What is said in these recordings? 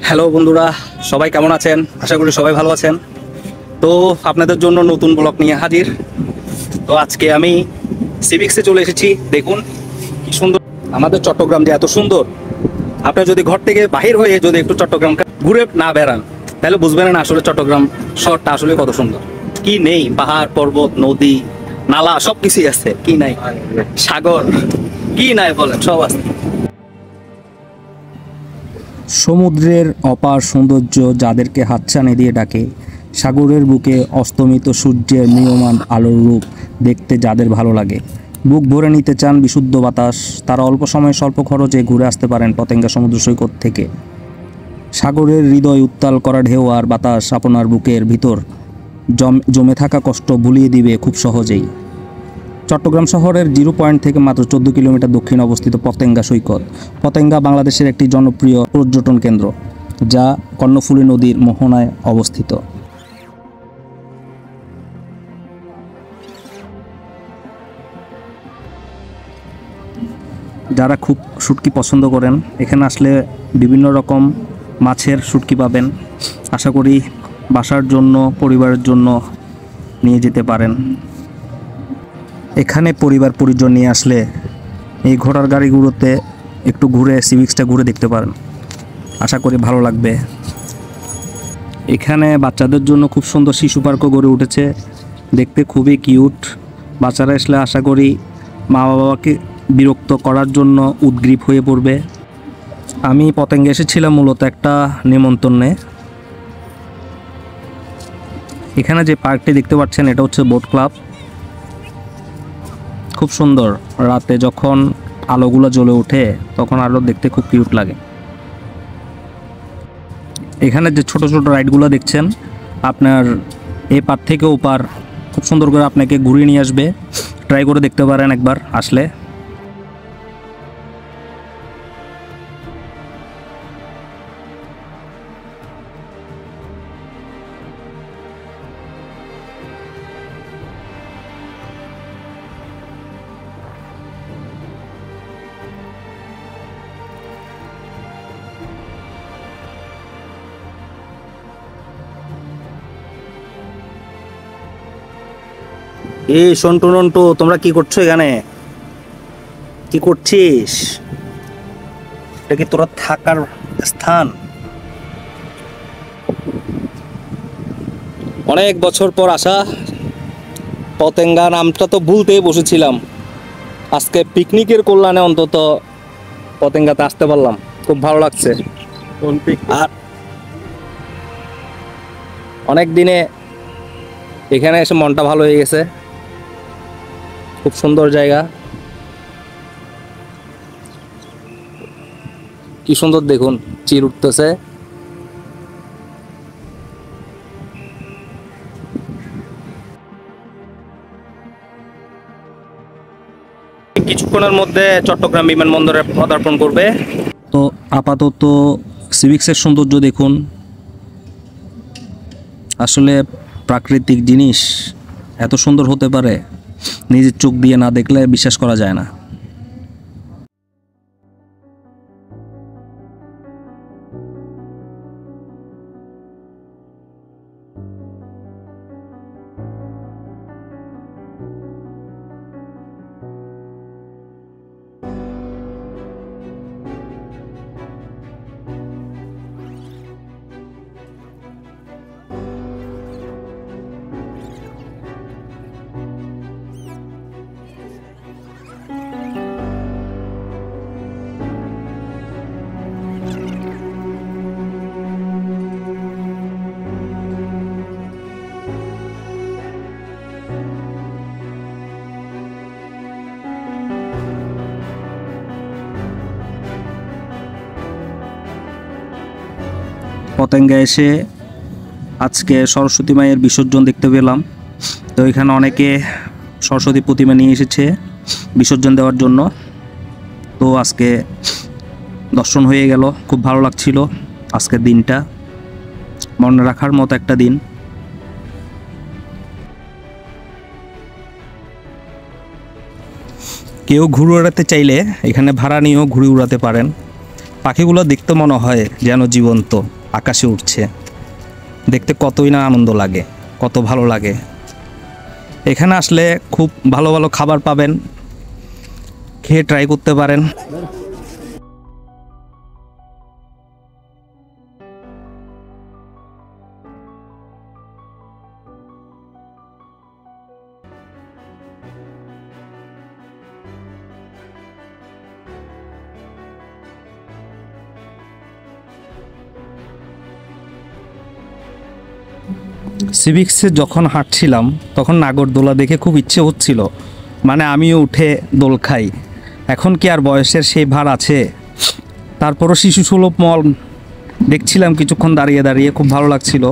Hello বন্ধুরা, সবাই কেমন আছেন? আশা করি সবাই ভালো আছেন। তো আপনাদের জন্য নতুন ব্লগ নিয়ে হাজির। তো আজকে আমি সিভিক্সে চলে এসেছি। দেখুন কি সুন্দর আমাদের চট্টগ্রাম, যে এত সুন্দর। আপনি যদি ঘর থেকে বাহির হয়ে যদি একটু চট্টগ্রাম ঘুরে না বেড়ান তাহলে বুঝবেন না আসলে চট্টগ্রাম শহরটা আসলে কত সুন্দর। কি নেই? পাহাড় পর্বত, নদী, নালা সব কিছুই আছে। কি নাই? সাগর কি নাই বলেন, সব আছে। সমুদ্রের অপার সৌন্দর্য যাদেরকে হাতছানি দিয়ে ডাকে, সাগরের বুকে অস্তমিত সূর্যের ম্রিয়মান আলোর রূপ দেখতে যাদের ভালো লাগে, বুক ভরে নিতে চান বিশুদ্ধ বাতাস, তারা অল্প সময়ে স্বল্প খরচে ঘুরে আসতে পারেন পতেঙ্গা সমুদ্র সৈকত থেকে। সাগরের হৃদয় উত্তাল করা ঢেউ আর বাতাস আপনার বুকের ভিতর জমে থাকা কষ্ট ভুলিয়ে দিবে খুব সহজেই। চট্টগ্রাম শহরের 0 পয়েন্ট থেকে মাত্র 14 কিলোমিটার দক্ষিণে অবস্থিত পতেঙ্গা সৈকত। পতেঙ্গা বাংলাদেশের একটি জনপ্রিয় পর্যটন কেন্দ্র, যা কর্ণফুলী নদীর মোহনায় অবস্থিত। যারা খুব শুটকি পছন্দ করেন, এখানে আসলে বিভিন্ন রকম মাছের শুটকি পাবেন। আশা করি বাসার জন্য, পরিবারের জন্য নিয়ে যেতে পারেন। এখানে পরিবার পরিজন নিয়ে আসলে এই ঘোড়ার গাড়িগুলোতে একটু ঘুরে সিভিক্সটা ঘুরে দেখতে পারেন। আশা করি ভালো লাগবে। এখানে বাচ্চাদের জন্য খুব সুন্দর শিশু পার্কও গড়ে উঠেছে, দেখতে খুবই কিউট। বাচ্চারা আসলে আশা করি মা বাবাকে বিরক্ত করার জন্য উদ্গ্রীব হয়ে পড়বে। আমি পতেঙ্গা এসেছিলাম মূলত একটা নিমন্ত্রণে। এখানে যে পার্কটি দেখতে পাচ্ছেন এটা হচ্ছে বোট ক্লাব। খুব সুন্দর, রাতে যখন আলোগুলো জ্বলে ওঠে তখন আলো দেখতে খুব কিউট লাগে। এখানে যে ছোট ছোট রাইডগুলো দেখছেন, আপনার এই পার থেকে ও পার খুব সুন্দর করে আপনাকে ঘুরিয়ে নিয়ে আসবে। ট্রাই করে দেখতে পারেন একবার আসলে। এই সন্টু নন্টু, তোমরা কি করছো এখানে? কি করছিস? এটা কি তোরা থাকার স্থান? অনেক বছর পর আসা পতেঙ্গা, নামটা তো ভুলতেই বসেছিলাম। আজকে পিকনিকের কল্যাণে অন্তত পতেঙ্গাতে আসতে পারলাম, খুব ভালো লাগছে। আর অনেক দিনে এখানে এসে মনটা ভালো হয়ে গেছে। খুব সুন্দর জায়গা, কি সুন্দর দেখুন, চির উঠতেছে। কিছুক্ষণের মধ্যে চট্টগ্রাম বিমানবন্দরে পদার্পণ করবে। তো আপাতত সিভিক্সের সৌন্দর্য দেখুন। আসলে প্রাকৃতিক জিনিস এত সুন্দর হতে পারে, নিজের চোখ দিয়ে না দেখলে বিশ্বাস করা যায় না। পতেঙ্গা এসে আজকে সরস্বতী মায়ের বিসর্জন দেখতে পেলাম। তো এখানে অনেকে সরস্বতী প্রতিমা নিয়ে এসেছে বিসর্জন দেওয়ার জন্য। তো আজকে দর্শন হয়ে গেল, খুব ভালো লাগছিল। আজকের দিনটা মনে রাখার মতো একটা দিন। কেউ ঘুরে উড়াতে চাইলে এখানে ভাড়া নিয়েও ঘুরে উড়াতে পারেন। পাখিগুলো দেখতে মনে হয় যেন জীবন্ত, আকাশে উঠছে। দেখতে কতই না আনন্দ লাগে, কত ভালো লাগে। এখানে আসলে খুব ভালো ভালো খাবার পাবেন, খেয়ে ট্রাই করতে পারেন। সিভিক্সে যখন হাঁটছিলাম তখন নাগরদোলা দেখে খুব ইচ্ছে হচ্ছিল, মানে আমিও উঠে দোল খাই। এখন কি আর বয়সের সেই ভার আছে? তারপরও শিশু সুলভ মল দেখছিলাম কিছুক্ষণ দাঁড়িয়ে দাঁড়িয়ে, খুব ভালো লাগছিল।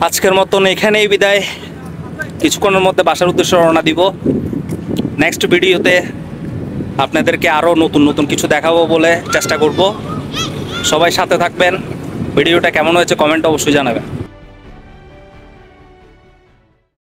আজকের মতন এখানেই বিদায়। কিছুক্ষণের মধ্যে বাসার উদ্দেশ্যে রওনা দিব। নেক্সট ভিডিওতে আপনাদেরকে আরও নতুন নতুন কিছু দেখাবো বলে চেষ্টা করব। সবাই সাথে থাকবেন। ভিডিওটা কেমন হয়েছে কমেন্ট অবশ্যই জানাবেন।